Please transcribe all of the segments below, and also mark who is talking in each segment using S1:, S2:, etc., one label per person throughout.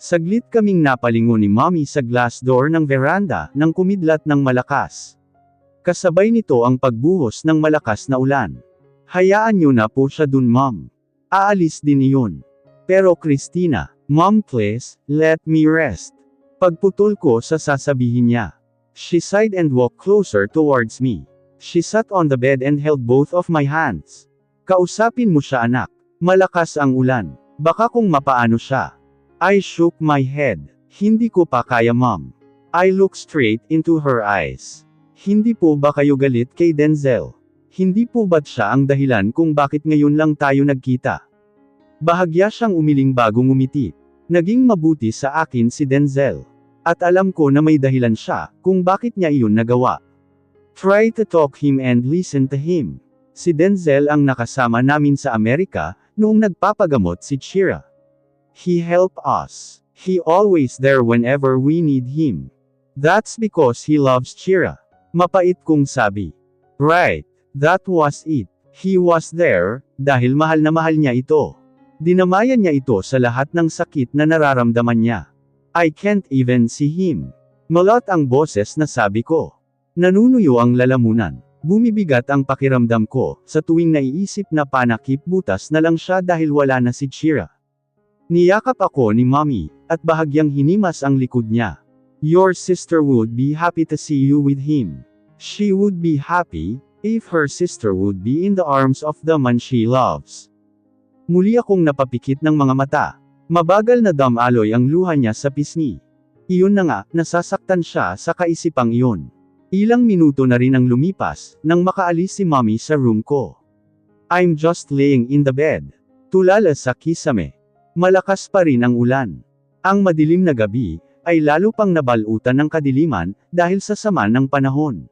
S1: Saglit kaming napalingon ni Mommy sa glass door ng veranda nang kumidlat ng malakas. Kasabay nito ang pagbuhos ng malakas na ulan. Hayaan niyo na po siya dun, Mom. Aalis din iyon. Pero Christina, Mom please, let me rest. Pagputol ko sa sasabihin niya. She sighed and walked closer towards me. She sat on the bed and held both of my hands. Kausapin mo siya, anak. Malakas ang ulan. Baka kung mapaano siya. I shook my head. Hindi ko pa kaya, Mom. I looked straight into her eyes. Hindi po ba kayo galit kay Denzel? Hindi po ba't siya ang dahilan kung bakit ngayon lang tayo nagkita? Bahagya siyang umiling bago ngumiti. Naging mabuti sa akin si Denzel. At alam ko na may dahilan siya kung bakit niya iyon nagawa. Try to talk him and listen to him. Si Denzel ang nakasama namin sa Amerika noong nagpapagamot si Chira. He helped us. He always there whenever we need him. That's because he loves Chira. Mapait kong sabi. Right, that was it. He was there dahil mahal na mahal niya ito. Dinamayan niya ito sa lahat ng sakit na nararamdaman niya. I can't even see him. Malot ang boses na sabi ko. Nanunuyo ang lalamunan. Bumibigat ang pakiramdam ko sa tuwing naiisip na panakip butas na lang siya dahil wala na si Chira. Niyakap ako ni Mommy, at bahagyang hinimas ang likod niya. Your sister would be happy to see you with him. She would be happy if her sister would be in the arms of the man she loves. Muli akong napapikit ng mga mata. Mabagal na damaloy ang luha niya sa pisngi. Iyon na nga, nasasaktan siya sa kaisipang iyon. Ilang minuto na rin ang lumipas, nang makaalis si Mommy sa room ko. I'm just laying in the bed. Tulala sa kisame. Malakas pa rin ang ulan. Ang madilim na gabi, ay lalo pang nabalutan ng kadiliman, dahil sa sama ng panahon.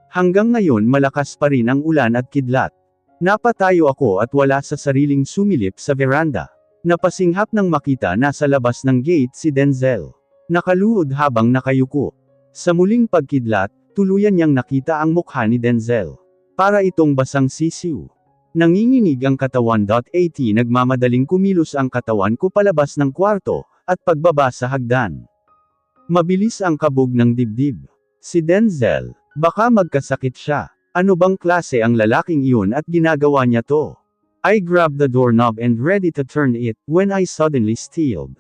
S1: Hanggang ngayon malakas pa rin ang ulan at kidlat. Napatayo ako at wala sa sariling sumilip sa veranda. Napasinghap nang makita nasa labas ng gate si Denzel. Nakaluhod habang nakayuko. Sa muling pagkidlat, tuluyan niyang nakita ang mukha ni Denzel. Para itong basang sisiw. Nanginginig ang katawan. Nagmamadaling kumilos ang katawan ko palabas ng kwarto, at pagbaba sa hagdan. Mabilis ang kabog ng dibdib. Si Denzel, baka magkasakit siya. Ano bang klase ang lalaking iyon at ginagawa niya to? I grabbed the doorknob and ready to turn it, when I suddenly stilled.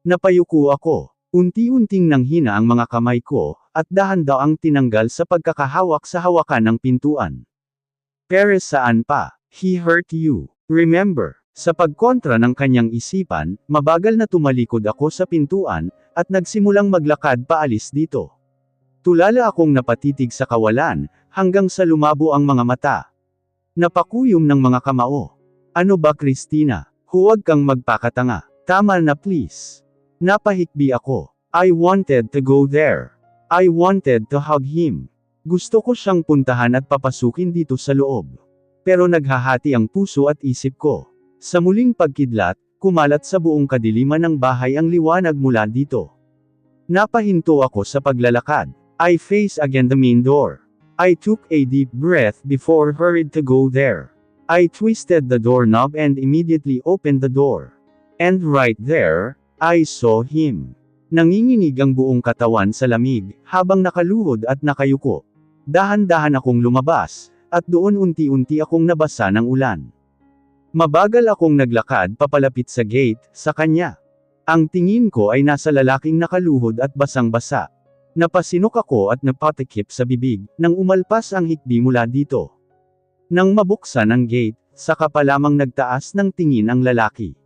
S1: Napayuko ako. Unti-unting nanghina ang mga kamay ko, at dahan-daang tinanggal sa pagkakahawak sa hawakan ng pintuan. Pero saan pa? He hurt you. Remember? Sa pagkontra ng kanyang isipan, mabagal na tumalikod ako sa pintuan, at nagsimulang maglakad paalis dito. Tulala akong napatitig sa kawalan, hanggang sa lumabo ang mga mata. Napakuyom ng mga kamao. Ano ba, Christina? Huwag kang magpakatanga. Tama na, please. Napahikbi ako. I wanted to go there. I wanted to hug him. Gusto ko siyang puntahan at papasukin dito sa loob. Pero naghahati ang puso at isip ko. Sa muling pagkidlat, kumalat sa buong kadiliman ng bahay ang liwanag mula dito. Napahinto ako sa paglalakad. I faced again the main door. I took a deep breath before hurried to go there. I twisted the doorknob and immediately opened the door. And right there, I saw him. Nanginginig ang buong katawan sa lamig, habang nakaluhod at nakayuko. Dahan-dahan akong lumabas, at doon unti-unti akong nabasa ng ulan. Mabagal akong naglakad papalapit sa gate, sa kanya. Ang tingin ko ay nasa lalaking nakaluhod at basang-basa. Napasinok ako at napatikip sa bibig, nang umalpas ang hikbi mula dito. Nang mabuksan ang gate, saka pa lamang nagtaas ng tingin ang lalaki.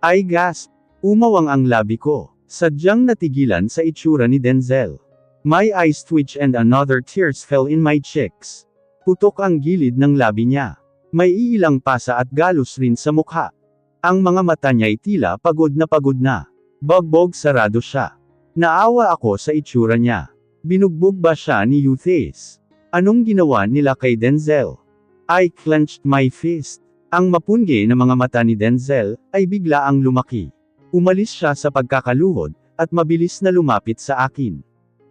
S1: I gasped. Umawang ang labi ko. Sadyang natigilan sa itsura ni Denzel. My eyes twitched and another tears fell in my cheeks. Putok ang gilid ng labi niya. May iilang pasa at galos rin sa mukha. Ang mga mata niya'y tila pagod na pagod na. Bagbog sarado siya. Naawa ako sa itsura niya. Binugbog ba siya ni Eustace? Anong ginawa nila kay Denzel? I clenched my fist. Ang mapungi na mga mata ni Denzel ay bigla ang lumaki. Umalis siya sa pagkakaluhod, at mabilis na lumapit sa akin.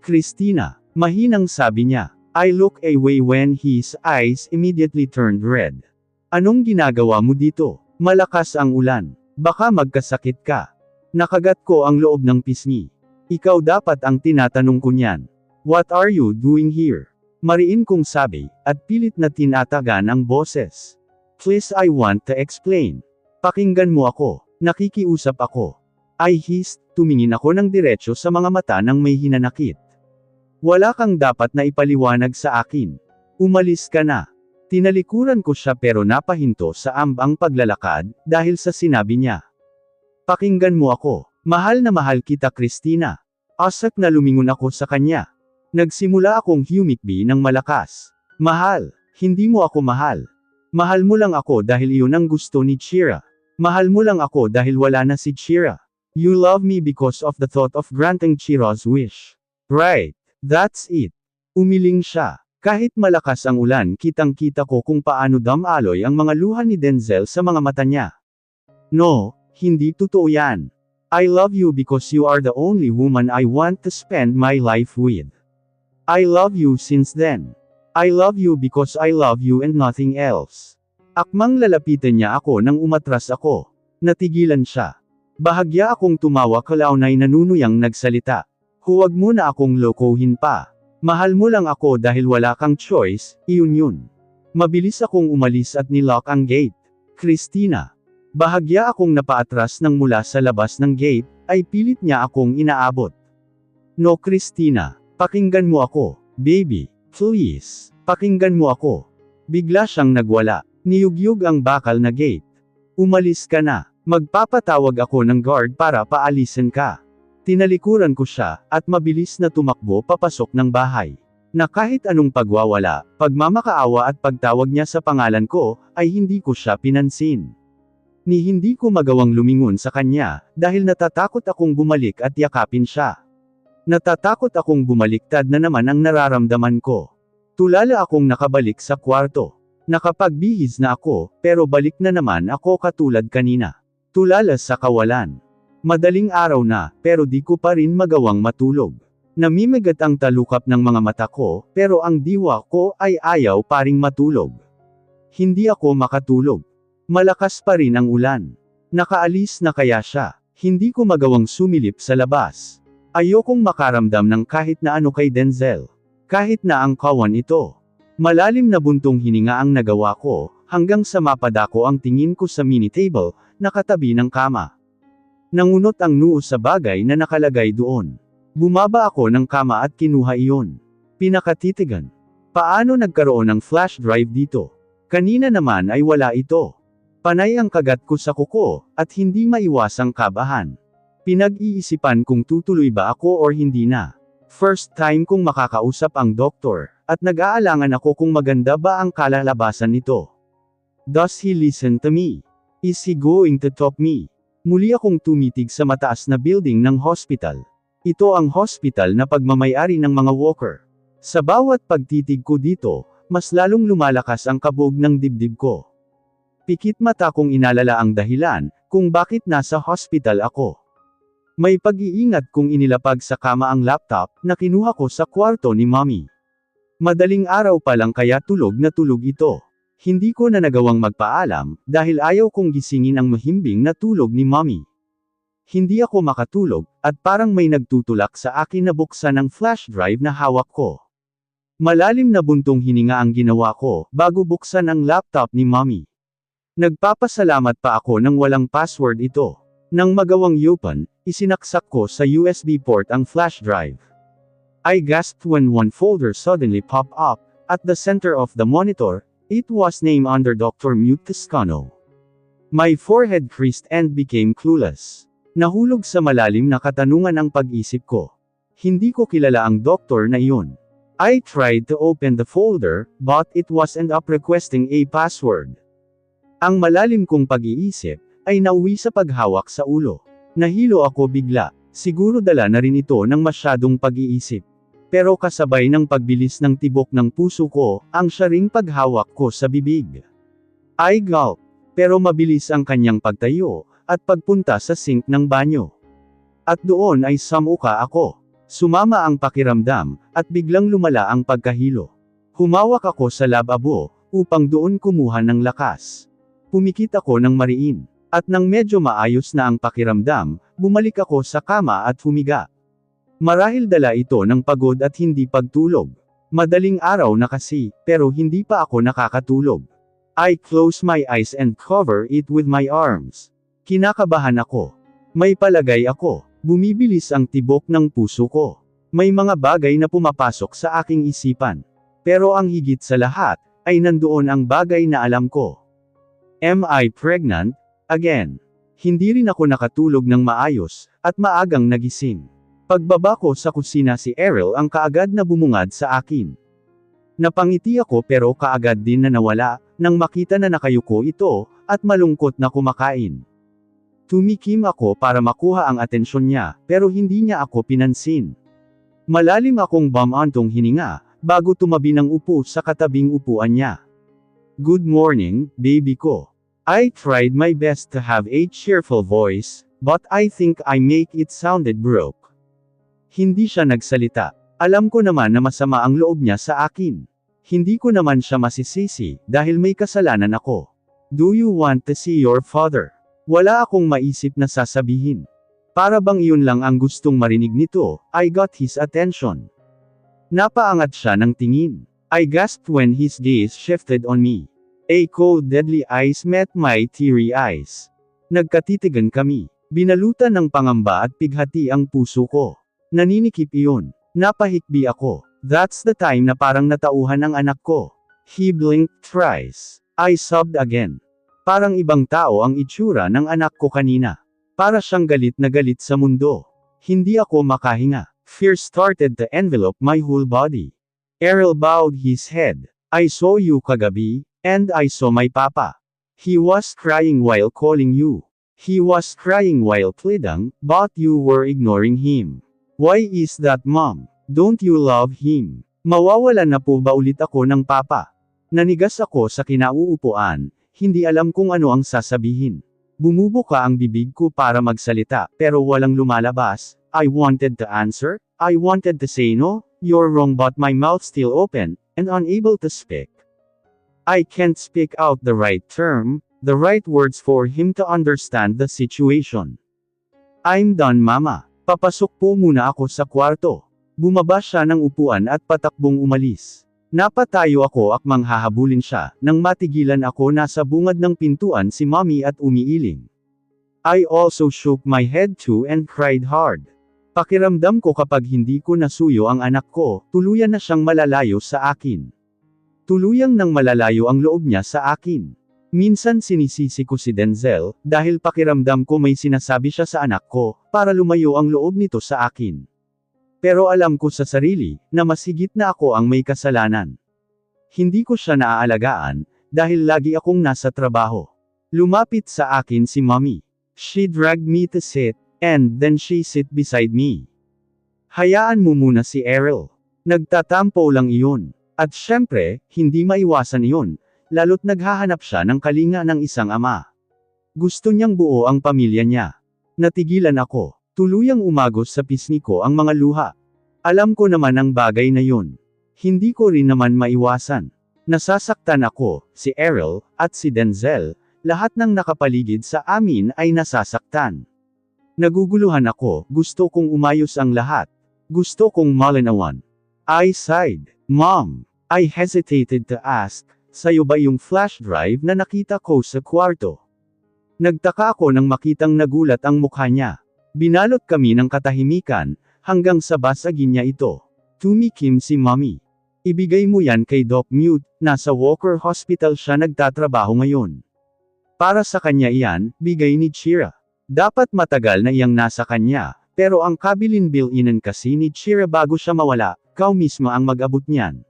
S1: Christina, mahinang sabi niya. I looked away when his eyes immediately turned red. Anong ginagawa mo dito? Malakas ang ulan. Baka magkasakit ka. Nakagat ko ang loob ng pisngi. Ikaw dapat ang tinatanong ko niyan. What are you doing here? Mariin kong sabi, at pilit na tinatagan ang boses. Please, I want to explain. Pakinggan mo ako. Nakikiusap ako. I hissed, tumingin ako ng diretso sa mga mata ng may hinanakit. Wala kang dapat na ipaliwanag sa akin. Umalis ka na. Tinalikuran ko siya pero napahinto sa ambang paglalakad, dahil sa sinabi niya. Pakinggan mo ako. Mahal na mahal kita, Christina. Asak na lumingon ako sa kanya. Nagsimula akong humikbi ng malakas. Mahal, hindi mo ako mahal. Mahal mo lang ako dahil iyon ang gusto ni Chira. Mahal mo lang ako dahil wala na si Chira. You love me because of the thought of granting Chira's wish. Right, that's it. Umiling siya. Kahit malakas ang ulan, kitang-kita ko kung paano damaloy ang mga luha ni Denzel sa mga mata niya. No, hindi totoo yan. I love you because you are the only woman I want to spend my life with. I love you since then. I love you because I love you and nothing else. Akmang lalapitan niya ako nang umatras ako. Natigilan siya. Bahagya akong tumawa kalaunay nanunuyang nagsalita. Huwag mo na akong lokohin pa. Mahal mo lang ako dahil wala kang choice, iyon yun. Mabilis akong umalis at nilock ang gate. Christina. Bahagya akong napaatras nang mula sa labas ng gate, ay pilit niya akong inaabot. No, Christina. Pakinggan mo ako. Baby. Please. Pakinggan mo ako. Bigla siyang nagwala. Niyugyug ang bakal na gate. Umalis ka na. Magpapatawag ako ng guard para paalisin ka. Tinalikuran ko siya, at mabilis na tumakbo papasok ng bahay. Na kahit anong pagwawala, pagmamakaawa at pagtawag niya sa pangalan ko, ay hindi ko siya pinansin. Ni hindi ko magawang lumingon sa kanya, dahil natatakot akong bumalik at yakapin siya. Natatakot akong bumaliktad na naman ang nararamdaman ko. Tulala akong nakabalik sa kwarto. Nakapagbihis na ako, pero balik na naman ako katulad kanina. Tulala sa kawalan. Madaling araw na, pero di ko pa rin magawang matulog. Namimigat ang talukap ng mga mata ko, pero ang diwa ko ay ayaw pa ring matulog. Hindi ako makatulog. Malakas pa rin ang ulan. Nakaalis na kaya siya. Hindi ko magawang sumilip sa labas. Ayokong makaramdam ng kahit na ano kay Denzel. Kahit na ang kawan ito. Malalim na buntong hininga ang nagawa ko, hanggang sa mapadako ang tingin ko sa mini table, na katabi ng kama. Nangunot ang noo sa bagay na nakalagay doon. Bumaba ako ng kama at kinuha iyon. Pinakatitigan. Paano nagkaroon ng flash drive dito? Kanina naman ay wala ito. Panay ang kagat ko sa kuko, at hindi maiwasang kabahan. Pinag-iisipan kung tutuloy ba ako or hindi na. First time kong makakausap ang doktor, at nag-aalangan ako kung maganda ba ang kalalabasan nito. Does he listen to me? Is he going to talk me? Muli akong tumitig sa mataas na building ng hospital. Ito ang hospital na pagmamayari ng mga walker. Sa bawat pagtitig ko dito, mas lalong lumalakas ang kabog ng dibdib ko. Pikit mata kong inalala ang dahilan, kung bakit nasa hospital ako. May pag-iingat kong inilapag sa kama ang laptop, na kinuha ko sa kwarto ni Mommy. Madaling araw pa lang kaya tulog na tulog ito. Hindi ko na nagawang magpaalam, dahil ayaw kong gisingin ang mahimbing na tulog ni Mommy. Hindi ako makatulog, at parang may nagtutulak sa akin na buksan ang flash drive na hawak ko. Malalim na buntong hininga ang ginawa ko, bago buksan ang laptop ni Mommy. Nagpapasalamat pa ako nang walang password ito. Nang magawang open, isinaksak ko sa USB port ang flash drive. I gasped when one folder suddenly popped up, at the center of the monitor. It was named under Dr. Mute Toscano. My forehead creased and became clueless. Nahulog sa malalim na katanungan ang pag-isip ko. Hindi ko kilala ang doktor na iyon. I tried to open the folder, but it wasn't up requesting a password. Ang malalim kong pag-iisip, ay nauwi sa paghawak sa ulo. Nahilo ako bigla, siguro dala na rin ito ng masyadong pag-iisip. Pero kasabay ng pagbilis ng tibok ng puso ko, ang syaring paghawak ko sa bibig. I gulped, pero mabilis ang kanyang pagtayo, at pagpunta sa sink ng banyo. At doon ay samuka ako. Sumama ang pakiramdam, at biglang lumala ang pagkahilo. Humawak ako sa lababo, upang doon kumuha ng lakas. Pumikit ako ng mariin. At nang medyo maayos na ang pakiramdam, bumalik ako sa kama at humiga. Marahil dala ito ng pagod at hindi pagtulog. Madaling araw na kasi, pero hindi pa ako nakakatulog. I close my eyes and cover it with my arms. Kinakabahan ako. May palagay ako. Bumibilis ang tibok ng puso ko. May mga bagay na pumapasok sa aking isipan. Pero ang higit sa lahat, ay nandoon ang bagay na alam ko. Am I pregnant? Again. Hindi rin ako nakatulog ng maayos, at maagang nagising. Pagbaba ko sa kusina si Errol ang kaagad na bumungad sa akin. Napangiti ako pero kaagad din na nawala, nang makita na nakayuko ito, at malungkot na kumakain. Tumikim ako para makuha ang atensyon niya, pero hindi niya ako pinansin. Malalim akong bumantong hininga, bago tumabi ng upo sa katabing upuan niya. Good morning, baby ko. I tried my best to have a cheerful voice, but I think I make it sounded broke. Hindi siya nagsalita. Alam ko naman na masama ang loob niya sa akin. Hindi ko naman siya masisisi, dahil may kasalanan ako. Do you want to see your father? Wala akong maisip na sasabihin. Para bang iyon lang ang gustong marinig nito, I got his attention. Napaangat siya ng tingin. I gasped when his gaze shifted on me. A cold deadly eyes met my teary eyes. Nagkatitigan kami. Binalutan ng pangamba at pighati ang puso ko. Naninikip iyon. Napahikbi ako. That's the time na parang natauhan ang anak ko. He blinked thrice. I sobbed again. Parang ibang tao ang itsura ng anak ko kanina. Para siyang galit na galit sa mundo. Hindi ako makahinga. Fear started to envelope my whole body. Errol bowed his head. I saw you kagabi, and I saw my papa. He was crying while calling you. He was crying while pleading, but you were ignoring him. Why is that, Mom? Don't you love him? Mawawalan na po ba ulit ako ng papa? Nanigas ako sa kinauupuan, hindi alam kung ano ang sasabihin. Bumubuka ang bibig ko para magsalita, pero walang lumalabas. I wanted to answer, I wanted to say no, you're wrong, but my mouth still open, and unable to speak. I can't speak out the right term, the right words for him to understand the situation. I'm done, Mama. Papasok po muna ako sa kwarto. Bumaba siya ng upuan at patakbong umalis. Napatayo ako at manghahabulin siya, nang matigilan ako nasa bungad ng pintuan si Mommy at umiiling. I also shook my head too and cried hard. Pakiramdam ko kapag hindi ko nasuyo ang anak ko, tuluyan na siyang malalayo sa akin. Tuluyang nang malalayo ang loob niya sa akin. Minsan sinisisi ko si Denzel, dahil pakiramdam ko may sinasabi siya sa anak ko, para lumayo ang loob nito sa akin. Pero alam ko sa sarili, na mas higit na ako ang may kasalanan. Hindi ko siya naaalagaan, dahil lagi akong nasa trabaho. Lumapit sa akin si Mommy. She dragged me to sit, and then she sit beside me. Hayaan mo muna si Errol. Nagtatampo lang iyon. At syempre, hindi maiwasan iyon, lalo't naghahanap siya ng kalinga ng isang ama. Gusto niyang buo ang pamilya niya. Natigilan ako. Tuluyang umagos sa pisngi ko ang mga luha. Alam ko naman ang bagay na yun. Hindi ko rin naman maiwasan. Nasasaktan ako, si Errol, at si Denzel, lahat ng nakapaligid sa amin ay nasasaktan. Naguguluhan ako, gusto kong umayos ang lahat. Gusto kong malinawan. I sighed. Mom, I hesitated to ask, sayo ba yung flash drive na nakita ko sa kwarto? Nagtaka ako nang makitang nagulat ang mukha niya. Binalot kami ng katahimikan, hanggang sa basagin niya ito. Tumikim si Mommy. Ibigay mo yan kay Doc Mute, nasa Walker Hospital siya nagtatrabaho ngayon. Para sa kanya iyan, bigay ni Chira. Dapat matagal na iyang nasa kanya, pero ang kabilin bill-inan kasi ni Chira bago siya mawala, kau mismo ang mag-abot niyan.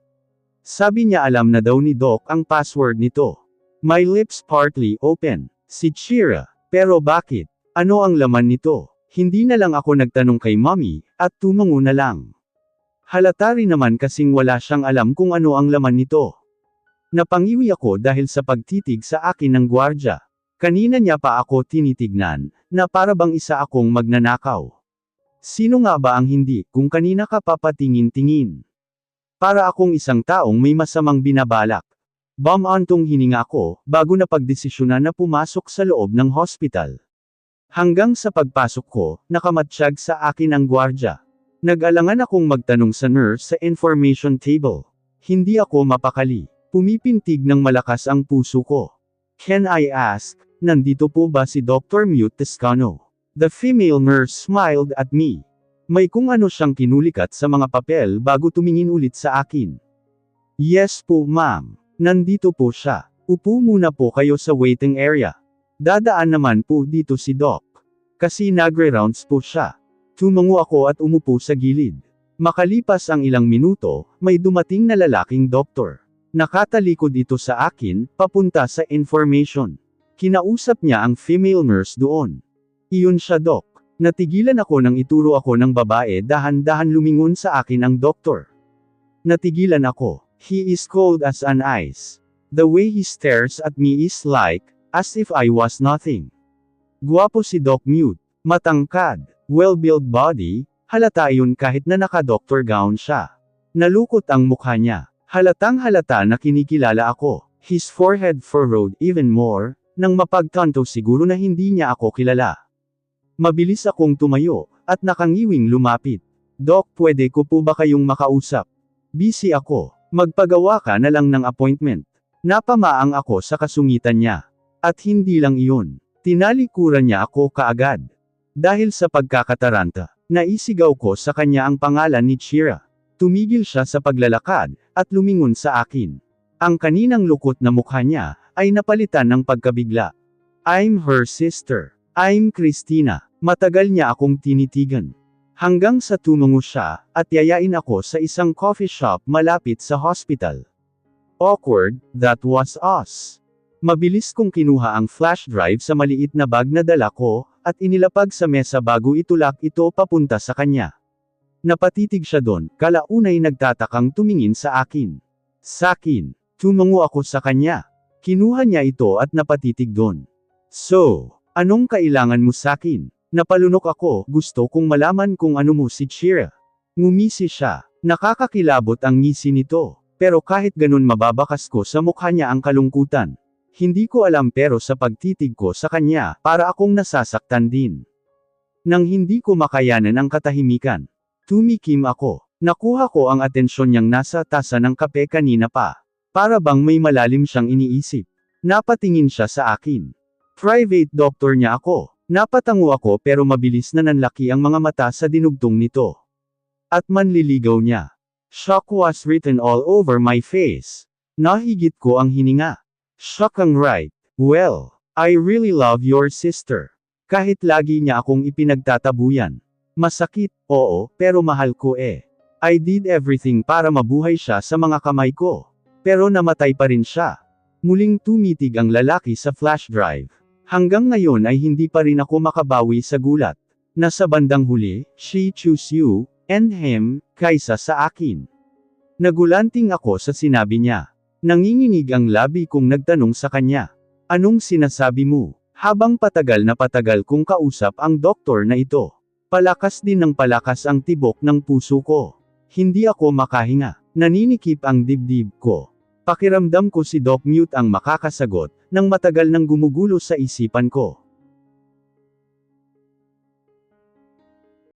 S1: Sabi niya alam na daw ni Doc ang password nito. My lips partly open. Si Chira. Pero bakit? Ano ang laman nito? Hindi na lang ako nagtanong kay Mommy, at tumango na lang. Halata rin naman kasing wala siyang alam kung ano ang laman nito. Napangiwi ako dahil sa pagtitig sa akin ng gwardya. Kanina niya pa ako tinitignan, na para bang isa akong magnanakaw. Sino nga ba ang hindi, kung kanina ka papatingin-tingin? Para akong isang taong may masamang binabalak. Bumantong hininga ako, bago na pagdesisyonan na pumasok sa loob ng hospital. Hanggang sa pagpasok ko, nakamatsyag sa akin ang gwardya. Nag-alangan akong magtanong sa nurse sa information table. Hindi ako mapakali. Pumipintig ng malakas ang puso ko. Can I ask, nandito po ba si Dr. Mute Toscano? The female nurse smiled at me. May kung ano siyang kinulikat sa mga papel bago tumingin ulit sa akin. Yes po ma'am. Nandito po siya. Upo muna po kayo sa waiting area. Dadaan naman po dito si Doc. Kasi nagre-rounds po siya. Tumango ako at umupo sa gilid. Makalipas ang ilang minuto, may dumating na lalaking doktor. Nakatalikod ito sa akin, papunta sa information. Kinausap niya ang female nurse doon. Iyon siya Doc. Natigilan ako nang ituro ako ng babae dahan-dahan lumingon sa akin ang doktor. Natigilan ako. He is cold as an ice. The way he stares at me is like, as if I was nothing. Guwapo si Doc Mute. Matangkad. Well-built body, halata yun kahit na naka-doctor gown siya. Nalukot ang mukha niya. Halatang halata na kinikilala ako. His forehead furrowed even more, nang mapagtanto siguro na hindi niya ako kilala. Mabilis akong tumayo, at nakangiwing lumapit. Doc, pwede ko po ba kayong makausap? Busy ako. Magpagawa ka na lang ng appointment. Napamaang ako sa kasungitan niya. At hindi lang iyon. Tinalikuran niya ako kaagad. Dahil sa pagkakataranta, naisigaw ko sa kanya ang pangalan ni Chira. Tumigil siya sa paglalakad, at lumingon sa akin. Ang kaninang lukot na mukha niya, ay napalitan ng pagkabigla. I'm her sister. I'm Christina. Matagal niya akong tinitigan. Hanggang sa tumungo siya, at yayain ako sa isang coffee shop malapit sa hospital. Awkward, that was us. Mabilis kong kinuha ang flash drive sa maliit na bag na dala ko, at inilapag sa mesa bago itulak ito papunta sa kanya. Napatitig siya doon, kalaunay nagtatakang tumingin sa akin. Sakin. Tumungo ako sa kanya. Kinuha niya ito at napatitig doon. So, anong kailangan mo sakin? Napalunok ako, gusto kong malaman kung ano mo si Chira. Ngumisi siya. Nakakakilabot ang ngisi nito. Pero kahit ganun mababakas ko sa mukha niya ang kalungkutan. Hindi ko alam pero sa pagtitig ko sa kanya, para akong nasasaktan din. Nang hindi ko makayanan ang katahimikan. Tumikim ako. Nakuha ko ang atensyon niyang nasa tasa ng kape kanina pa. Para bang may malalim siyang iniisip. Napatingin siya sa akin. Private doctor niya ako. Napatango ako pero mabilis na nanlaki ang mga mata sa dinugtong nito. At manliligaw niya. Shock was written all over my face. Nahigit ko ang hininga. Shock ang right. Well, I really love your sister. Kahit lagi niya akong ipinagtatabuyan. Masakit, oo, pero mahal ko eh. I did everything para mabuhay siya sa mga kamay ko. Pero namatay pa rin siya. Muling tumitig ang lalaki sa flash drive. Hanggang ngayon ay hindi pa rin ako makabawi sa gulat. Na sa bandang huli, she chose you, and him, kaysa sa akin. Nagulanting ako sa sinabi niya. Nanginginig ang labi kong nagtanong sa kanya. Anong sinasabi mo? Habang patagal na patagal kong kausap ang doktor na ito. Palakas din ng palakas ang tibok ng puso ko. Hindi ako makahinga. Naninikip ang dibdib ko. Pakiramdam ko si Doc Mute ang makakasagot, nang matagal nang gumugulo sa isipan ko.